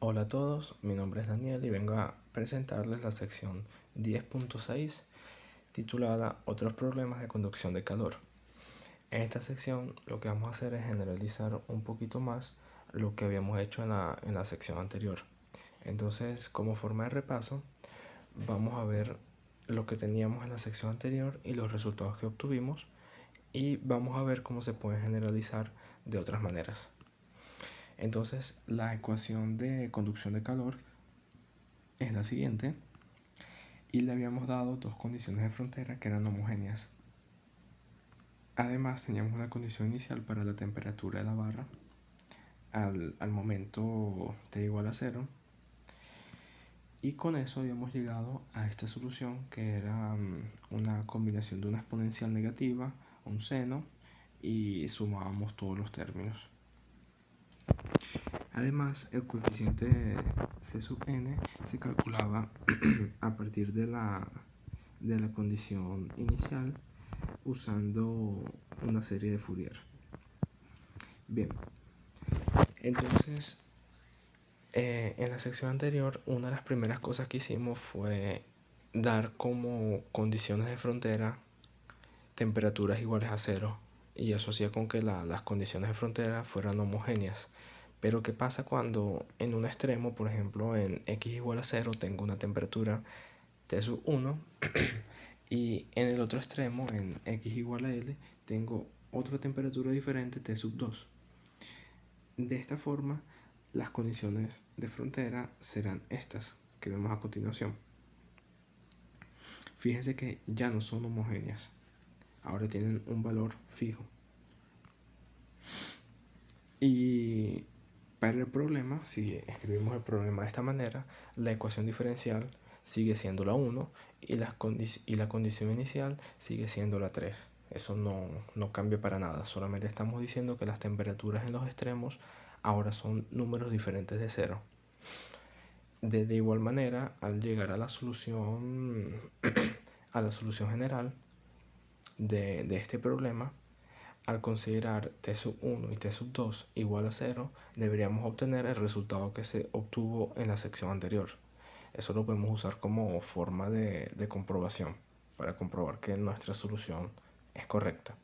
Hola a todos, mi nombre es Daniel y vengo a presentarles la sección 10.6 titulada Otros problemas de conducción de calor. En esta sección lo que vamos a hacer es generalizar un poquito más lo que habíamos hecho en la sección anterior. Entonces, como forma de repaso, vamos a ver lo que teníamos en la sección anterior y los resultados que obtuvimos, y vamos a ver cómo se puede generalizar de otras maneras. Entonces, la ecuación de conducción de calor es la siguiente, y le habíamos dado dos condiciones de frontera que eran homogéneas. Además, teníamos una condición inicial para la temperatura de la barra al momento t igual a 0, y con eso habíamos llegado a esta solución, que era una combinación de una exponencial negativa, un seno, y sumábamos todos los términos. Además, el coeficiente c sub n se calculaba a partir de la condición inicial usando una serie de Fourier. Bien, entonces en la sección anterior, una de las primeras cosas que hicimos fue dar como condiciones de frontera temperaturas iguales a 0, y eso hacía con que las condiciones de frontera fueran homogéneas. Pero ¿qué pasa cuando en un extremo, por ejemplo en x igual a 0, tengo una temperatura T sub 1 y en el otro extremo, en x igual a L, tengo otra temperatura diferente, T sub 2? De esta forma, las condiciones de frontera serán estas que vemos a continuación. Fíjense que ya no son homogéneas, ahora tienen un valor fijo. Y para el problema, si escribimos el problema de esta manera, la ecuación diferencial sigue siendo la 1 y la condición inicial sigue siendo la 3. Eso no cambia para nada, solamente estamos diciendo que las temperaturas en los extremos ahora son números diferentes de 0. De igual manera, al llegar a la solución general de este problema, al considerar t sub 1 y t sub 2 igual a 0, deberíamos obtener el resultado que se obtuvo en la sección anterior. Eso lo podemos usar como forma de comprobación para comprobar que nuestra solución es correcta.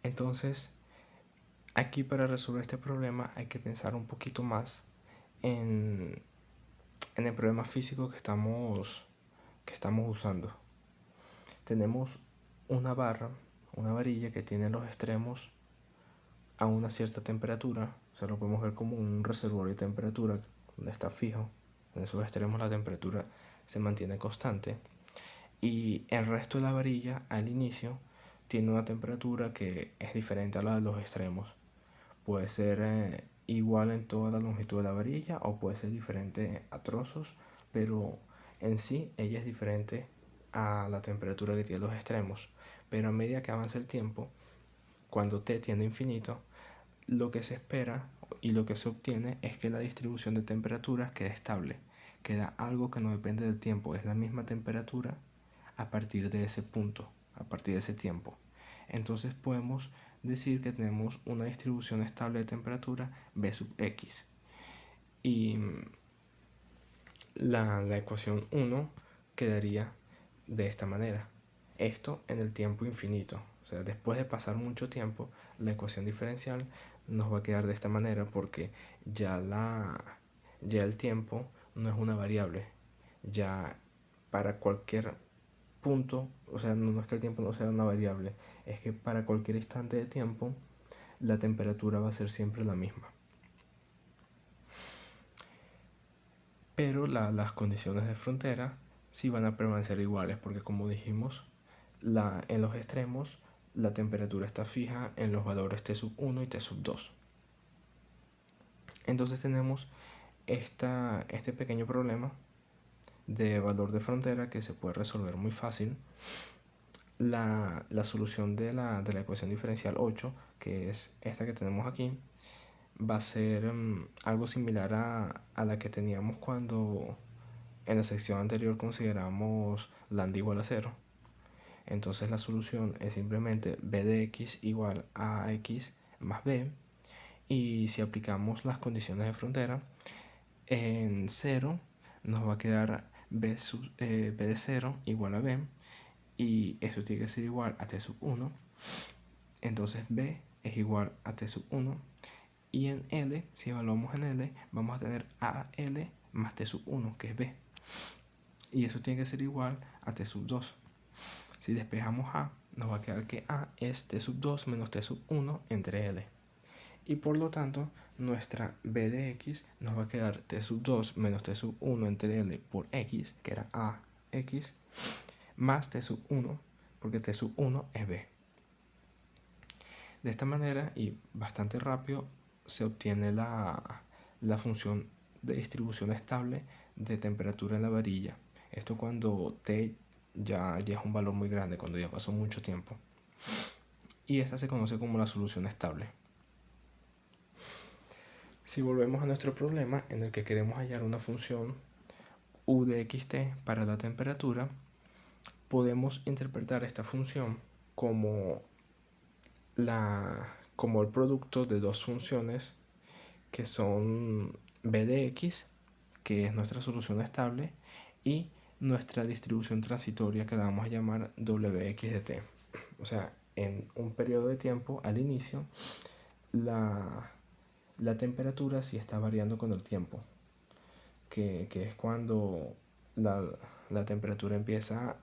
Entonces, aquí para resolver este problema hay que pensar un poquito más en el problema físico que estamos usando. Tenemos una varilla que tiene los extremos a una cierta temperatura. O sea, lo podemos ver como un reservorio de temperatura donde está fijo. En esos extremos la temperatura se mantiene constante, y el resto de la varilla al inicio tiene una temperatura que es diferente a la de los extremos. Puede ser igual en toda la longitud de la varilla o puede ser diferente a trozos, pero en sí ella es diferente a la temperatura que tienen los extremos. Pero a medida que avanza el tiempo, cuando t tiende a infinito, lo que se espera y lo que se obtiene es que la distribución de temperaturas quede estable, queda algo que no depende del tiempo, es la misma temperatura a partir de ese punto, a partir de ese tiempo. Entonces podemos decir que tenemos una distribución estable de temperatura V sub x, y la ecuación 1 quedaría de esta manera. Esto en el tiempo infinito, o sea, después de pasar mucho tiempo, la ecuación diferencial nos va a quedar de esta manera, porque ya el tiempo no es una variable. Ya para cualquier punto, o sea, no es que el tiempo no sea una variable, es que para cualquier instante de tiempo la temperatura va a ser siempre la misma. Pero las condiciones de frontera sí van a permanecer iguales, porque como dijimos, en los extremos la temperatura está fija en los valores T sub 1 y T sub 2. Entonces tenemos este pequeño problema de valor de frontera que se puede resolver muy fácil. La solución de la ecuación diferencial 8, que es esta que tenemos aquí, va a ser algo similar a la que teníamos cuando en la sección anterior consideramos lambda igual a 0. Entonces la solución es simplemente b de x igual a x más b, Y si aplicamos las condiciones de frontera, en 0 nos va a quedar b de 0 igual a b, y eso tiene que ser igual a t sub 1. Entonces b es igual a t sub 1, y en L, si evaluamos en L, vamos a tener AL más t sub 1, que es b, y eso tiene que ser igual a t sub 2. Si despejamos A, nos va a quedar que A es t sub 2 menos t sub 1 entre L, y por lo tanto nuestra b de x nos va a quedar t sub 2 menos t sub 1 entre L por x, que era AX, más t sub 1, porque t sub 1 es b. De esta manera, y bastante rápido, se obtiene la función de distribución estable de temperatura en la varilla. Esto cuando t ya es un valor muy grande, cuando ya pasó mucho tiempo. Y esta se conoce como la solución estable. Si volvemos a nuestro problema en el que queremos hallar una función u de xt para la temperatura, podemos interpretar esta función como el producto de dos funciones que son b de x, que es nuestra solución estable, y nuestra distribución transitoria, que la vamos a llamar wx de t. O sea, en un periodo de tiempo al inicio, la temperatura sí está variando con el tiempo, que es cuando la temperatura empieza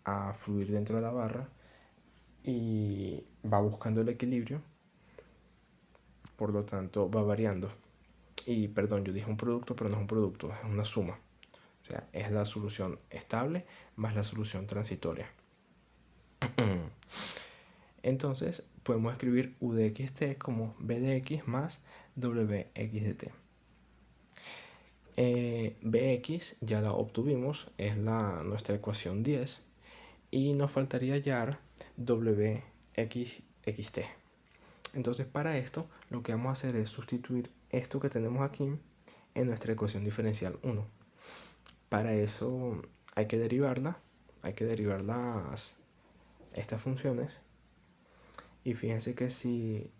a fluir dentro de la barra y va buscando el equilibrio, por lo tanto va variando. Y perdón, yo dije un producto, pero no es un producto, es una suma. O sea, es la solución estable más la solución transitoria. Entonces, podemos escribir u de xt como b de x más wx de t. Bx ya la obtuvimos, es nuestra ecuación 10, y nos faltaría hallar wxxt. Entonces, para esto lo que vamos a hacer es sustituir esto que tenemos aquí en nuestra ecuación diferencial 1. Para eso hay que derivar estas funciones, y fíjense que si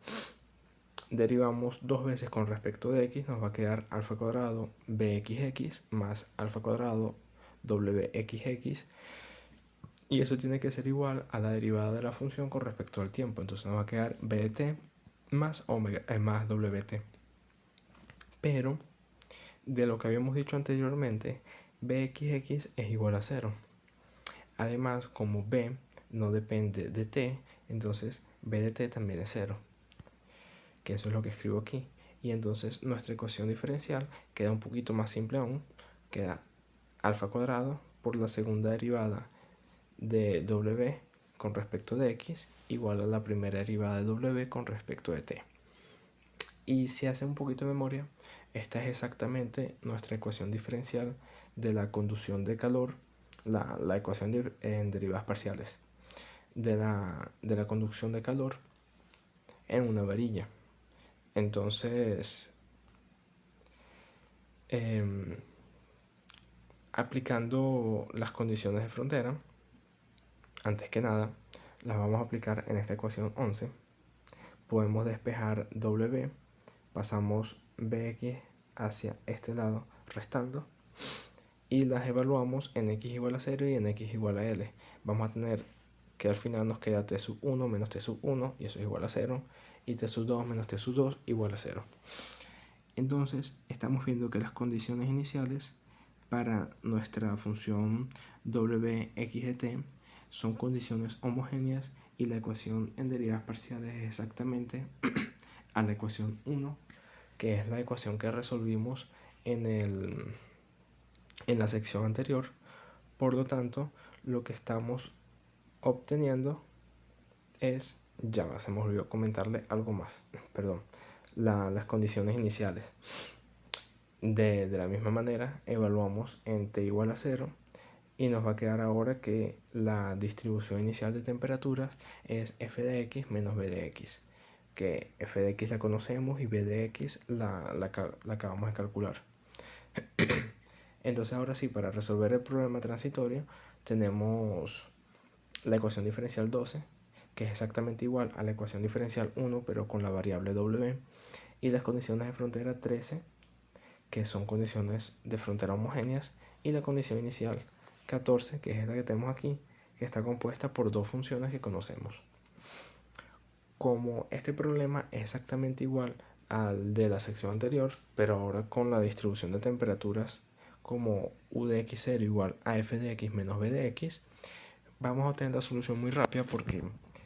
derivamos dos veces con respecto de x, nos va a quedar alfa cuadrado bxx más alfa cuadrado wxx, y eso tiene que ser igual a la derivada de la función con respecto al tiempo. Entonces nos va a quedar b de t más más wt. Pero de lo que habíamos dicho anteriormente, bxx es igual a 0. Además, como b no depende de t, entonces b de t también es 0, que eso es lo que escribo aquí. Y entonces nuestra ecuación diferencial queda un poquito más simple aún. Queda alfa cuadrado por la segunda derivada de w con respecto de x igual a la primera derivada de w con respecto de t. Y si hace un poquito de memoria, esta es exactamente nuestra ecuación diferencial de la conducción de calor, la ecuación en derivadas parciales de la conducción de calor en una varilla. Entonces, aplicando las condiciones de frontera, antes que nada, las vamos a aplicar en esta ecuación 11. Podemos despejar w, pasamos bx hacia este lado restando, y las evaluamos en x igual a 0 y en x igual a l. Vamos a tener que al final nos queda t sub 1 menos t sub 1, y eso es igual a 0, y t sub 2 menos t sub 2 igual a 0. Entonces estamos viendo que las condiciones iniciales para nuestra función wx de t son condiciones homogéneas, y la ecuación en derivadas parciales es exactamente a la ecuación 1, que es la ecuación que resolvimos en la sección anterior. Por lo tanto, lo que estamos obteniendo es, ya se me olvidó comentarle algo más, perdón, las condiciones iniciales. De la misma manera, evaluamos en t igual a 0, y nos va a quedar ahora que la distribución inicial de temperaturas es f de x menos b de x, que f de x la conocemos y b de x la acabamos de calcular. Entonces ahora sí, para resolver el problema transitorio, tenemos la ecuación diferencial 12, que es exactamente igual a la ecuación diferencial 1, pero con la variable w, y las condiciones de frontera 13, que son condiciones de frontera homogéneas, y la condición inicial 14, que es la que tenemos aquí, que está compuesta por dos funciones que conocemos. Como este problema es exactamente igual al de la sección anterior, pero ahora con la distribución de temperaturas como u de x0 igual a f de x menos b de x, vamos a obtener la solución muy rápida porque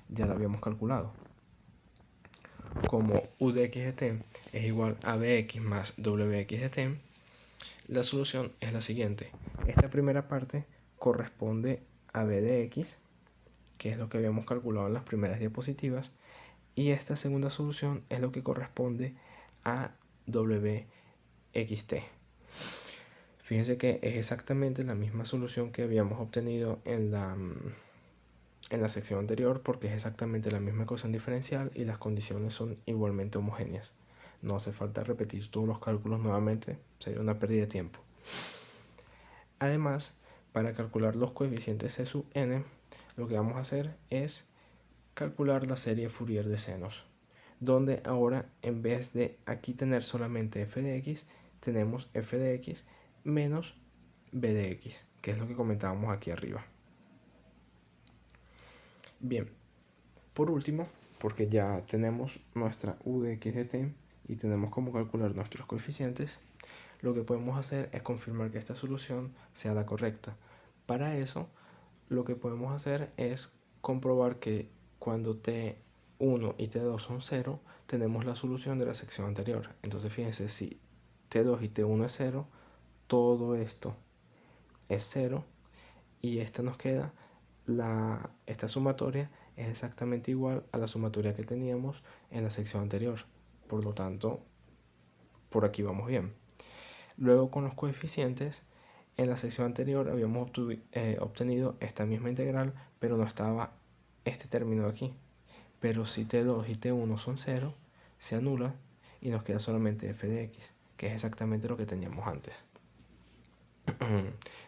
ya la habíamos calculado. Como u de x de t es igual a bx más wx de t, la solución es la siguiente. Esta primera parte corresponde a b de x, que es lo que habíamos calculado en las primeras diapositivas, y esta segunda solución es lo que corresponde a wxt. Fíjense que es exactamente la misma solución que habíamos obtenido en la sección anterior, porque es exactamente la misma ecuación diferencial y las condiciones son igualmente homogéneas. No hace falta repetir todos los cálculos nuevamente, sería una pérdida de tiempo. Además, para calcular los coeficientes c sub n, lo que vamos a hacer es calcular la serie Fourier de senos, donde ahora en vez de aquí tener solamente f de x, tenemos f de x menos b de x, que es lo que comentábamos aquí arriba. Bien, por último, porque ya tenemos nuestra u de x de t y tenemos cómo calcular nuestros coeficientes, lo que podemos hacer es confirmar que esta solución sea la correcta. Para eso, lo que podemos hacer es comprobar que cuando t1 y t2 son 0, tenemos la solución de la sección anterior. Entonces fíjense, si t2 y t1 es 0, todo esto es 0 y esta nos queda, esta sumatoria es exactamente igual a la sumatoria que teníamos en la sección anterior. Por lo tanto, por aquí vamos bien. Luego con los coeficientes, en la sección anterior habíamos obtenido esta misma integral, pero no estaba este término de aquí. Pero si t2 y t1 son 0, se anula y nos queda solamente f de x, que es exactamente lo que teníamos antes.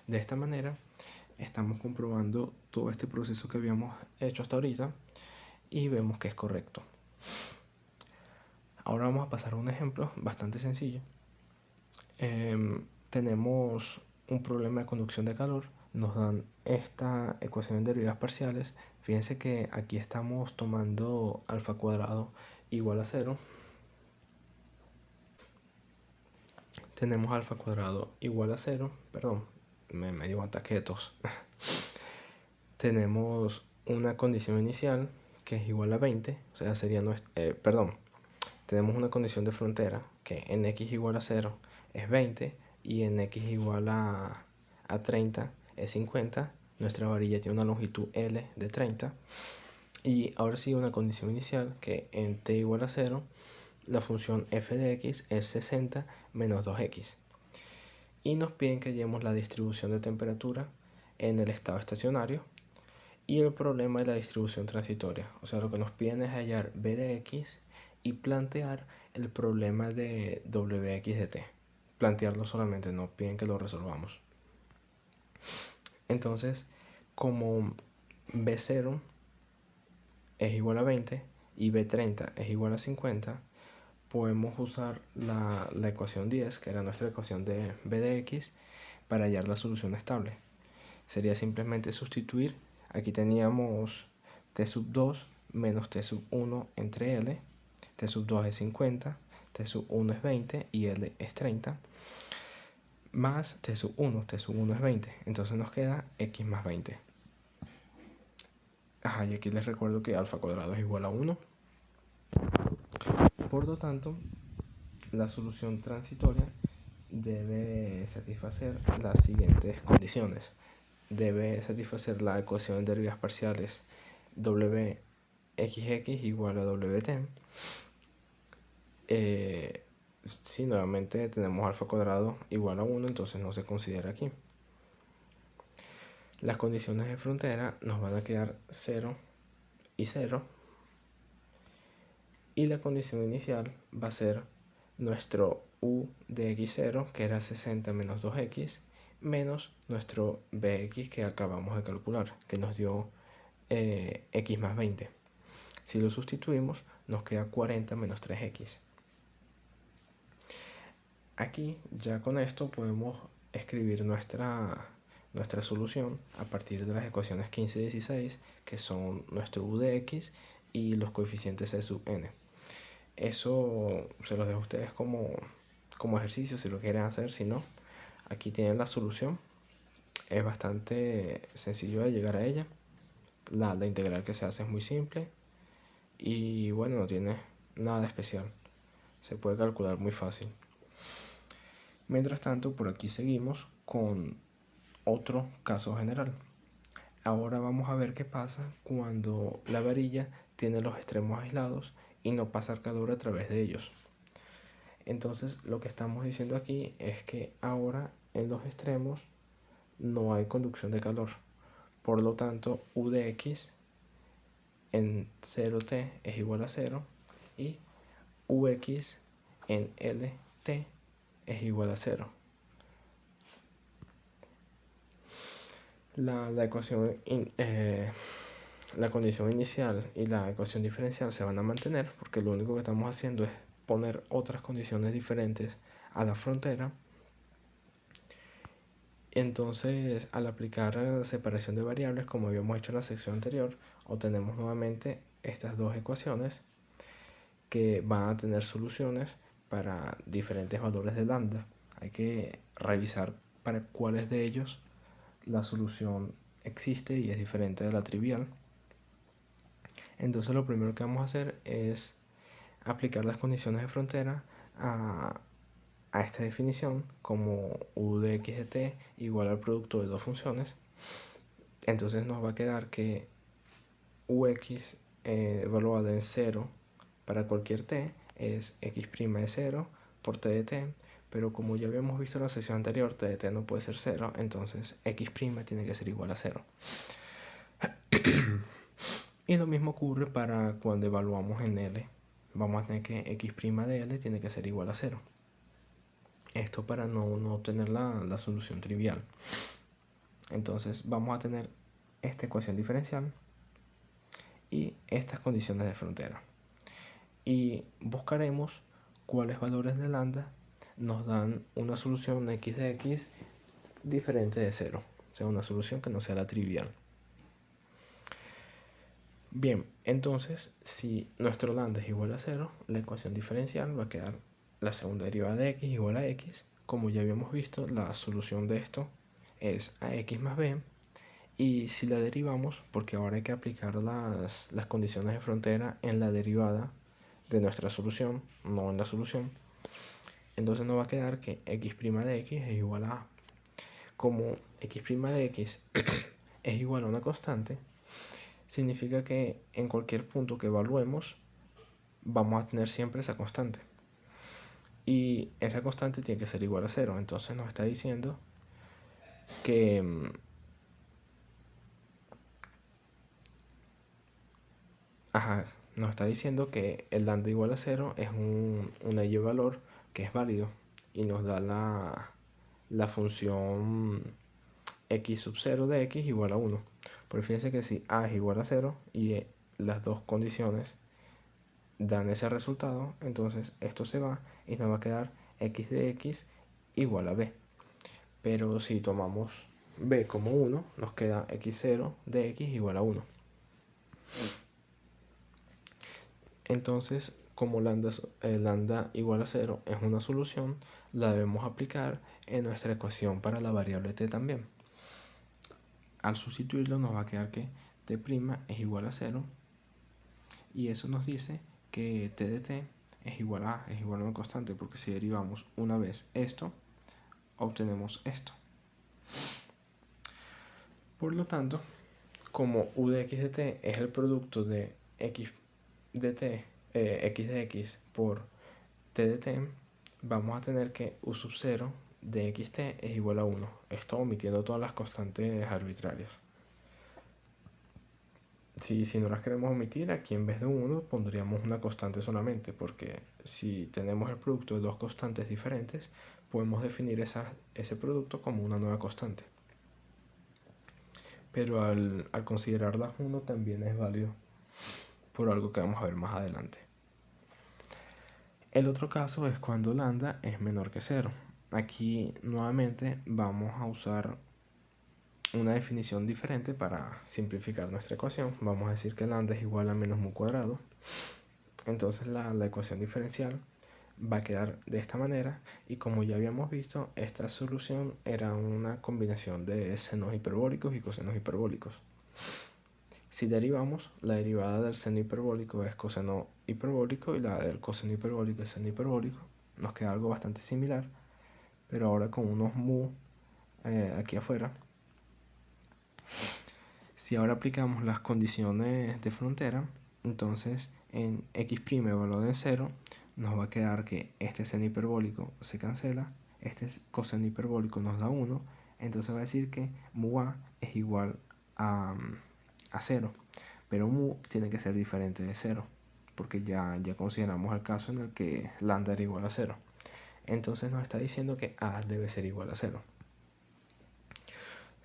De esta manera, estamos comprobando todo este proceso que habíamos hecho hasta ahorita y vemos que es correcto. Ahora vamos a pasar a un ejemplo bastante sencillo. Tenemos un problema de conducción de calor, nos dan esta ecuación en derivadas parciales. Fíjense que aquí estamos tomando alfa cuadrado igual a 0. Tenemos alfa cuadrado igual a 0, perdón, me dio un ataque de tos. Tenemos una condición inicial que es igual a 20, o sea, sería tenemos una condición de frontera que en x igual a 0 es 20 y en x igual a 30 es 50. Nuestra varilla tiene una longitud L de 30. Y ahora sí una condición inicial que en t igual a 0 la función f de x es 60 menos 2x. Y nos piden que hallemos la distribución de temperatura en el estado estacionario y el problema de la distribución transitoria. O sea, lo que nos piden es hallar b de x y plantear el problema de wx de t. Plantearlo solamente, no piden que lo resolvamos. Entonces, como b0 es igual a 20 y b30 es igual a 50, podemos usar la ecuación 10, que era nuestra ecuación de b de x, para hallar la solución estable. Sería simplemente sustituir, aquí teníamos t sub 2 menos t sub 1 entre L, t sub 2 es 50, t sub 1 es 20 y L es 30, más t sub 1 es 20, entonces nos queda x más 20. Y aquí les recuerdo que alfa cuadrado es igual a 1. Por lo tanto, la solución transitoria debe satisfacer las siguientes condiciones. Debe satisfacer la ecuación de derivadas parciales wxx igual a wt. Si nuevamente tenemos alfa cuadrado igual a 1, entonces no se considera aquí. Las condiciones de frontera nos van a quedar 0 y 0. Y la condición inicial va a ser nuestro u de x0, que era 60 menos 2x, menos nuestro bx que acabamos de calcular, que nos dio x más 20. Si lo sustituimos, nos queda 40 menos 3x. Aquí ya con esto podemos escribir nuestra solución a partir de las ecuaciones 15 y 16, que son nuestro u de x y los coeficientes c sub n. Eso se los dejo a ustedes como ejercicio si lo quieren hacer. Si no, aquí tienen la solución. Es bastante sencillo de llegar a ella. La integral que se hace es muy simple y bueno, no tiene nada de especial. Se puede calcular muy fácil. Mientras tanto, por aquí seguimos con otro caso general. Ahora vamos a ver qué pasa cuando la varilla tiene los extremos aislados y no pasa el calor a través de ellos. Entonces, lo que estamos diciendo aquí es que ahora en los extremos no hay conducción de calor. Por lo tanto, U de X en 0T es igual a 0 y UX en LT es igual a 0. La condición inicial y la ecuación diferencial se van a mantener porque lo único que estamos haciendo es poner otras condiciones diferentes a la frontera. Entonces, al aplicar la separación de variables, como habíamos hecho en la sección anterior, obtenemos nuevamente estas dos ecuaciones que van a tener soluciones para diferentes valores de lambda. Hay que revisar para cuáles de ellos la solución existe y es diferente de la trivial. Entonces lo primero que vamos a hacer es aplicar las condiciones de frontera a esta definición como u de x de t igual al producto de dos funciones. Entonces nos va a quedar que ux evaluada en 0 para cualquier t es x' de 0 por t de t, pero como ya habíamos visto en la sección anterior, t de t no puede ser 0, entonces x' tiene que ser igual a 0. Y lo mismo ocurre para cuando evaluamos en L. Vamos a tener que x' de L tiene que ser igual a 0. Esto para no obtener la solución trivial. Entonces vamos a tener esta ecuación diferencial y estas condiciones de frontera. Y buscaremos cuáles valores de lambda nos dan una solución x de x diferente de 0. O sea, una solución que no sea la trivial. Bien, entonces, si nuestro lambda es igual a 0, la ecuación diferencial va a quedar la segunda derivada de x igual a x. Como ya habíamos visto, la solución de esto es ax más b. Y si la derivamos, porque ahora hay que aplicar las condiciones de frontera en la derivada de nuestra solución, no en la solución, entonces nos va a quedar que x' de x es igual a a. Como x' de x es igual a una constante, significa que en cualquier punto que evaluemos vamos a tener siempre esa constante. Y esa constante tiene que ser igual a 0. Entonces nos está diciendo que nos está diciendo que el lambda igual a 0 es un y-valor que es válido y nos da la función x sub 0 de x igual a 1. Pero fíjense que si a es igual a 0 y las dos condiciones dan ese resultado, entonces esto se va y nos va a quedar x de x igual a b. Pero si tomamos b como 1, nos queda x0 de x igual a 1. Entonces, como lambda igual a 0 es una solución, la debemos aplicar en nuestra ecuación para la variable t también. Al sustituirlo nos va a quedar que t' es igual a 0 y eso nos dice que t de t es igual a una constante, porque si derivamos una vez esto, obtenemos esto. Por lo tanto, como u de x de t es el producto de x de t, x de x por t de t, vamos a tener que u sub 0 de xt es igual a 1. Esto omitiendo todas las constantes arbitrarias. Si no las queremos omitir, aquí en vez de 1 pondríamos una constante solamente, porque si tenemos el producto de dos constantes diferentes, podemos definir ese producto como una nueva constante. Pero al considerarlas 1 también es válido, por algo que vamos a ver más adelante. El otro caso es cuando lambda es menor que 0. Aquí nuevamente vamos a usar una definición diferente para simplificar nuestra ecuación. Vamos a decir que lambda es igual a menos mu cuadrado. Entonces la ecuación diferencial va a quedar de esta manera, y como ya habíamos visto, esta solución era una combinación de senos hiperbólicos y cosenos hiperbólicos. Si derivamos, la derivada del seno hiperbólico es coseno hiperbólico y la del coseno hiperbólico es seno hiperbólico. Nos queda algo bastante similar, pero ahora con unos mu aquí afuera. Si ahora aplicamos las condiciones de frontera, entonces en x' evaluado en 0, nos va a quedar que este seno hiperbólico se cancela, este coseno hiperbólico nos da 1, entonces va a decir que mu a es igual a 0, pero mu tiene que ser diferente de 0, porque ya consideramos el caso en el que lambda era igual a 0. Entonces nos está diciendo que a debe ser igual a 0.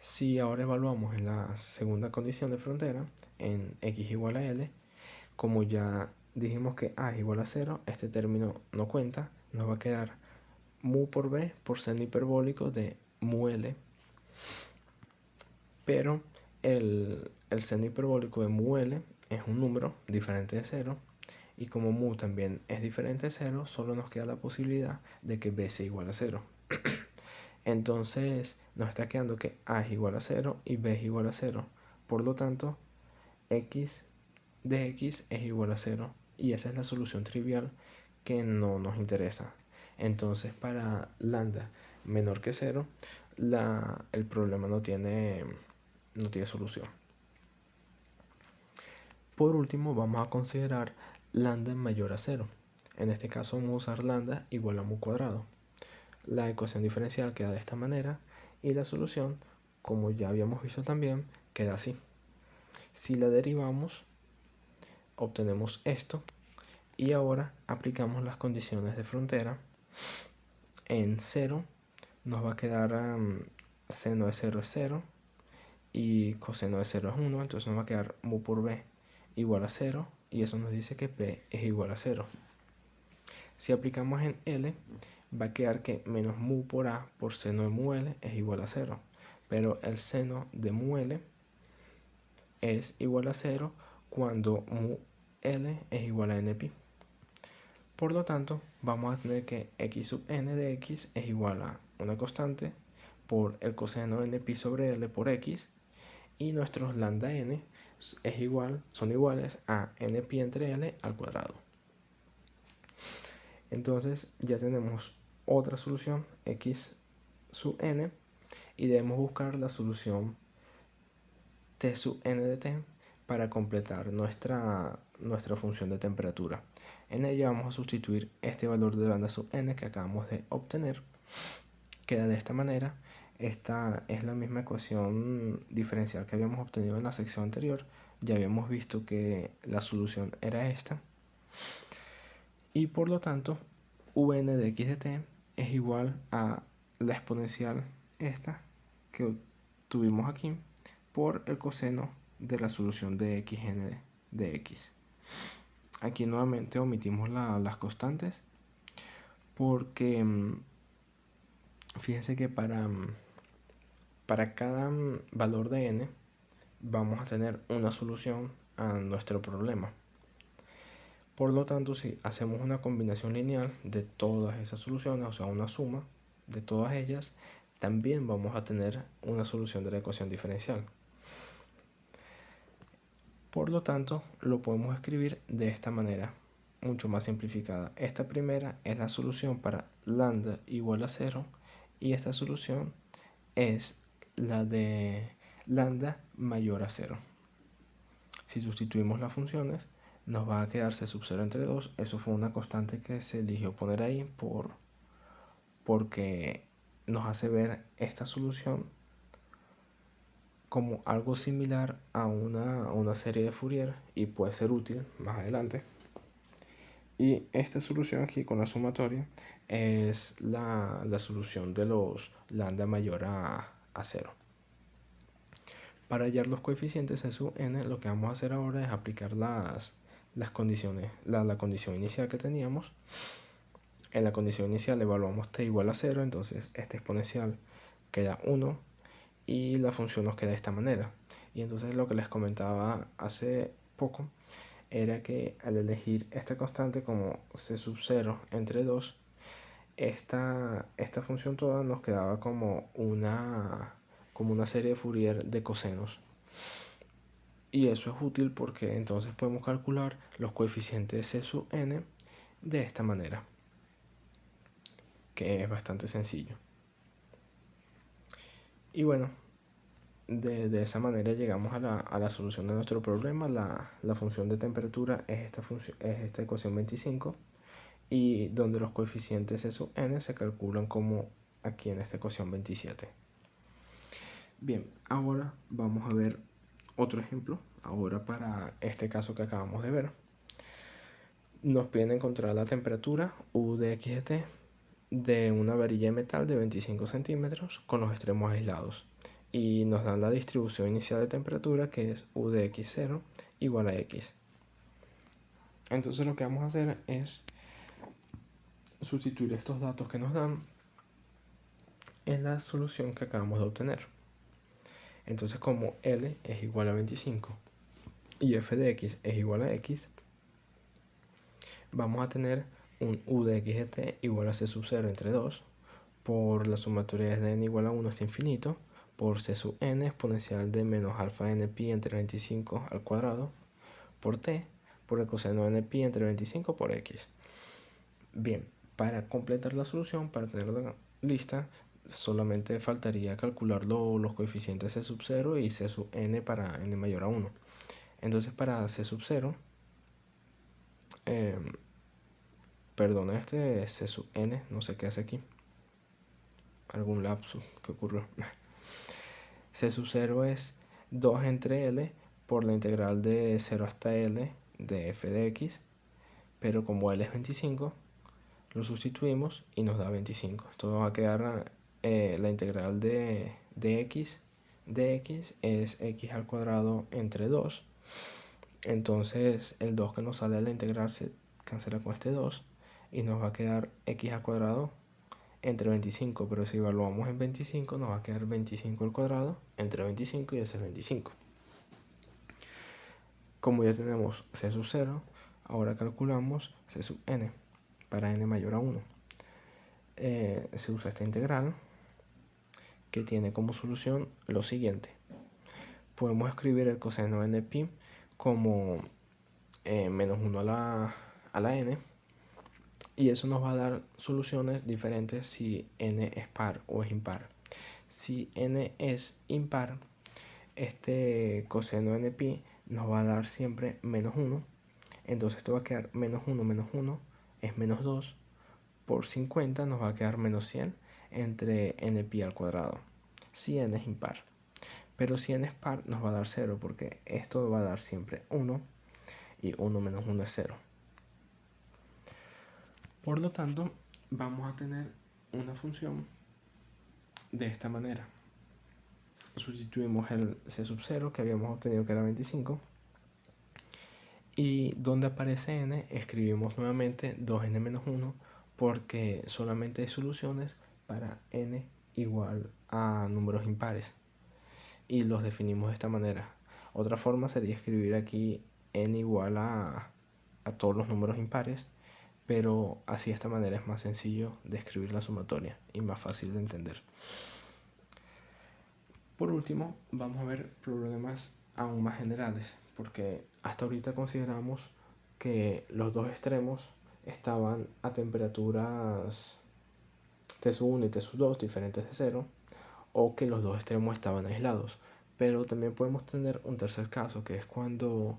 Si ahora evaluamos en la segunda condición de frontera, en x igual a l, como ya dijimos que a es igual a 0, este término no cuenta, nos va a quedar mu por b por seno hiperbólico de mu l, pero el seno hiperbólico de mu l es un número diferente de 0, y como mu también es diferente de 0, solo nos queda la posibilidad de que b sea igual a 0. Entonces nos está quedando que a es igual a 0 y b es igual a 0. Por lo tanto, x de x es igual a 0. Y esa es la solución trivial que no nos interesa. Entonces, para lambda menor que 0, el problema no tiene solución. Por último, vamos a considerar lambda mayor a 0. En este caso vamos a usar lambda igual a mu cuadrado. La ecuación diferencial queda de esta manera y la solución, como ya habíamos visto también, queda así. Si la derivamos, obtenemos esto, y ahora aplicamos las condiciones de frontera. En 0 nos va a quedar seno de 0 es 0 y coseno de 0 es 1, entonces nos va a quedar mu por b igual a 0, y eso nos dice que p es igual a 0. Si aplicamos en L, va a quedar que menos mu por a por seno de mu L es igual a 0. Pero el seno de mu L es igual a 0 cuando mu L es igual a npi. Por lo tanto, vamos a tener que x sub n de x es igual a una constante por el coseno de npi sobre L por x, y nuestros lambda n son iguales a npi entre L al cuadrado. Entonces ya tenemos otra solución, x sub n, y debemos buscar la solución t sub n de t para completar nuestra función de temperatura. En ella vamos a sustituir este valor de lambda sub n que acabamos de obtener. Queda de esta manera. Esta es la misma ecuación diferencial que habíamos obtenido en la sección anterior. Ya habíamos visto que la solución era esta. Y por lo tanto, Vn de x de t es igual a la exponencial esta que tuvimos aquí por el coseno de la solución de xn de x. Aquí nuevamente omitimos las constantes porque fíjense que para cada valor de n vamos a tener una solución a nuestro problema. Por lo tanto, si hacemos una combinación lineal de todas esas soluciones, o sea, una suma de todas ellas, también vamos a tener una solución de la ecuación diferencial. Por lo tanto, lo podemos escribir de esta manera, mucho más simplificada. Esta primera es la solución para lambda igual a 0, y esta solución es la de lambda mayor a 0. Si sustituimos las funciones, nos va a quedar c sub 0 entre 2. Eso fue una constante que se eligió poner ahí porque nos hace ver esta solución como algo similar a una serie de Fourier y puede ser útil más adelante. Y esta solución aquí con la sumatoria es la solución de los lambda mayor a 0. Para hallar los coeficientes c sub n, lo que vamos a hacer ahora es aplicar las condiciones, la condición inicial que teníamos, En la condición inicial evaluamos t igual a 0, entonces este exponencial queda 1 y la función nos queda de esta manera. Y entonces lo que les comentaba hace poco era que al elegir esta constante como c sub 0 entre 2, esta función toda nos quedaba como una serie de Fourier de cosenos. Y eso es útil porque entonces podemos calcular los coeficientes c sub n de esta manera, que es bastante sencillo. Y bueno, de esa manera llegamos a la solución de nuestro problema. La función de temperatura es esta ecuación 25, y donde los coeficientes C sub n se calculan como aquí en esta ecuación 27. Bien, ahora vamos a ver otro ejemplo. Ahora para este caso que acabamos de ver, nos piden encontrar la temperatura U de x de t de una varilla de metal de 25 centímetros con los extremos aislados, y nos dan la distribución inicial de temperatura, que es U de x0 igual a x. Entonces lo que vamos a hacer es sustituir estos datos que nos dan en la solución que acabamos de obtener. Entonces, como L es igual a 25 y f de x es igual a x, vamos a tener un U de x de t igual a c sub 0 entre 2 por la sumatoria de n igual a 1 hasta infinito, por c sub n exponencial de menos alfa n pi entre 25 al cuadrado, por t, por el coseno n pi entre 25 por x. Bien, para completar la solución, para tenerla lista, solamente faltaría calcular los coeficientes c sub 0 y c sub n para n mayor a 1. Entonces para c sub 0, perdón, este c sub n, no sé qué hace aquí, algún lapsus que ocurrió. C sub 0 es 2 entre L por la integral de 0 hasta L de f de x, pero como L es 25, lo sustituimos y nos da 25. Esto nos va a quedar la integral de x es x al cuadrado entre 2. Entonces el 2 que nos sale de la integral se cancela con este 2 y nos va a quedar x al cuadrado entre 25, pero si evaluamos en 25 nos va a quedar 25 al cuadrado entre 25 y ese es 25. Como ya tenemos c sub 0, ahora calculamos c sub n para n mayor a 1. Se usa esta integral que tiene como solución lo siguiente. Podemos escribir el coseno de npi como menos 1 a la n, y eso nos va a dar soluciones diferentes si n es par o es impar. Si n es impar, este coseno de npi nos va a dar siempre menos 1, entonces esto va a quedar menos 1 es menos 2, por 50 nos va a quedar menos 100 entre npi al cuadrado, si n es impar. Pero si n es par nos va a dar 0, porque esto va a dar siempre 1 y 1 menos 1 es 0. Por lo tanto, vamos a tener una función de esta manera. Sustituimos el c sub 0 que habíamos obtenido, que era 25, y donde aparece n escribimos nuevamente 2n menos 1, porque solamente hay soluciones para n igual a números impares, y los definimos de esta manera. Otra forma sería escribir aquí n igual a todos los números impares, pero así de esta manera es más sencillo de escribir la sumatoria y más fácil de entender. Por último, vamos a ver problemas aún más generales, porque hasta ahorita consideramos que los dos extremos estaban a temperaturas T sub 1 y T sub 2 diferentes de 0, o que los dos extremos estaban aislados. Pero también podemos tener un tercer caso, que es cuando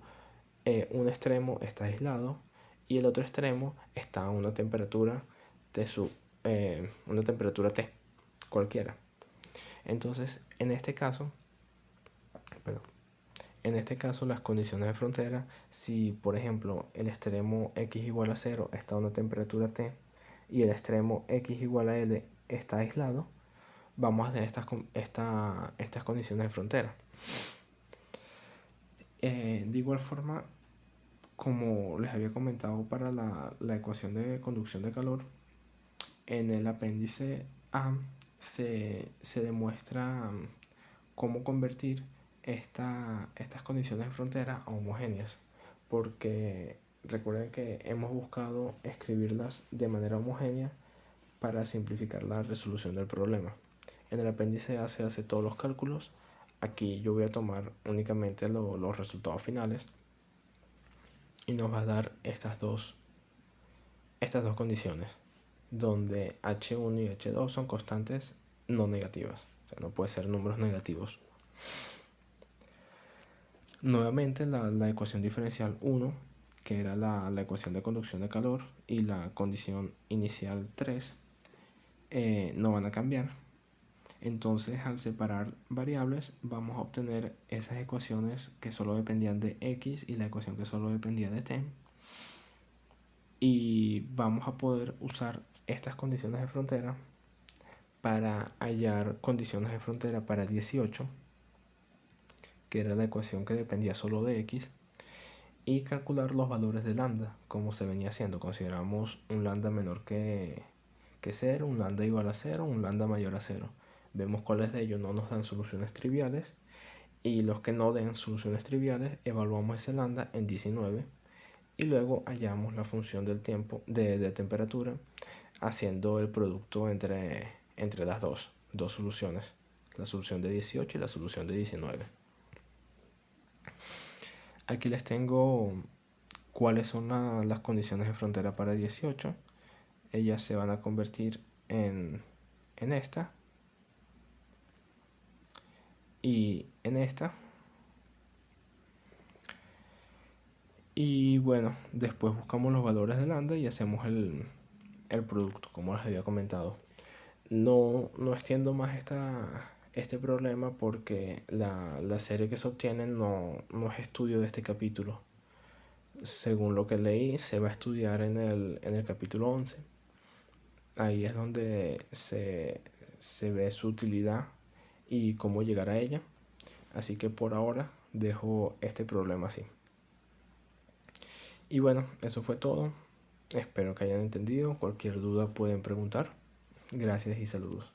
un extremo está aislado y el otro extremo está a una temperatura T cualquiera. Entonces, en este caso, las condiciones de frontera, si por ejemplo el extremo x igual a 0 está a una temperatura T y el extremo x igual a L está aislado, vamos a tener estas condiciones de frontera. De igual forma, como les había comentado para la ecuación de conducción de calor, En el apéndice A se demuestra cómo convertir estas condiciones de frontera a homogéneas, porque recuerden que hemos buscado escribirlas de manera homogénea para simplificar la resolución del problema. En el apéndice A se hace todos los cálculos. Aquí yo voy a tomar únicamente los resultados finales y nos va a dar estas dos condiciones, donde H1 y H2 son constantes no negativas, o sea, no puede ser números negativos. Nuevamente la ecuación diferencial 1, que era la ecuación de conducción de calor, y la condición inicial 3 no van a cambiar. Entonces, al separar variables, vamos a obtener esas ecuaciones que solo dependían de x y la ecuación que solo dependía de t. Y vamos a poder usar estas condiciones de frontera para hallar condiciones de frontera para 18, que era la ecuación que dependía solo de x, y calcular los valores de lambda, como se venía haciendo. Consideramos un lambda menor que 0, un lambda igual a 0, un lambda mayor a 0. Vemos cuáles de ellos no nos dan soluciones triviales, y los que no den soluciones triviales evaluamos ese lambda en 19 y luego hallamos la función del tiempo de temperatura haciendo el producto entre las dos soluciones, la solución de 18 y la solución de 19. Aquí les tengo cuáles son las condiciones de frontera para 18. Ellas se van a convertir en esta y en esta. Y bueno, después buscamos los valores de lambda y hacemos el producto, como les había comentado. No extiendo más este problema porque la serie que se obtiene no es estudio de este capítulo. Según lo que leí, se va a estudiar en el capítulo 11. Ahí es donde se ve su utilidad y cómo llegar a ella. Así que por ahora dejo este problema así. Y bueno, eso fue todo. Espero que hayan entendido. Cualquier duda pueden preguntar. Gracias y saludos.